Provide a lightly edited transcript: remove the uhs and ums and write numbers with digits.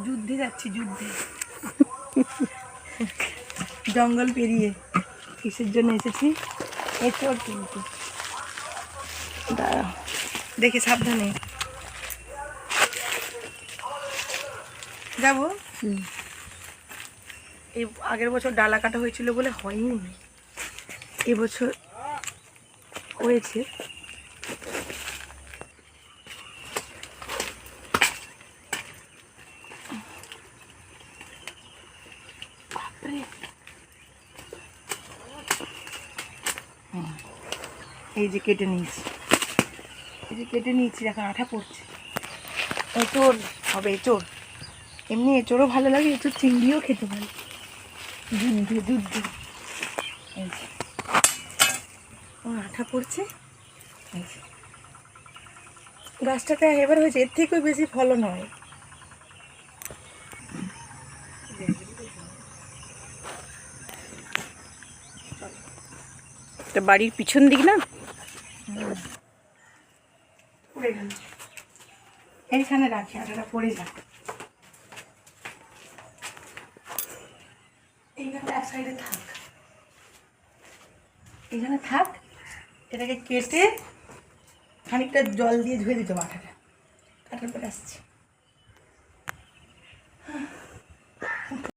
যুদ্ধে যাচ্ছি, যুদ্ধে। জঙ্গল পেরিয়ে কিসের জন্য এসেছি? এঁচড় কিন্তু দাঁড়া, দেখে সাবধানে যাবো। এই আগের বছর ডালা কাটা হয়েছিল বলে হয়নি, এবছর হয়েছে। এই যে কেটে নিয়েছি, এই যে কেটে নিয়েছি, এখন আঠা পড়ছে। এঁচড় হবে, এঁচড়। এমনি এঁচড়ও ভালো লাগে, এঁচড় চিংড়িও খেতে ভালো। যুদ্ধে যুদ্ধে এই যে আঠা পড়ছে। এই যে গাছটাতে এবার হয়েছে, এর থেকেও বেশি ফলন হয়। এটা বাড়ির পিছন দিক না? পড়ে গেল, এইখানে রাখি, আটাটা পড়ে যাক। এইখানে এক সাইডে থাক, এইখানে থাক। এটাকে কেটে খানিকটা জল দিয়ে ধুয়ে দিতে হবে আটাটা, কাটার পরে আসছি।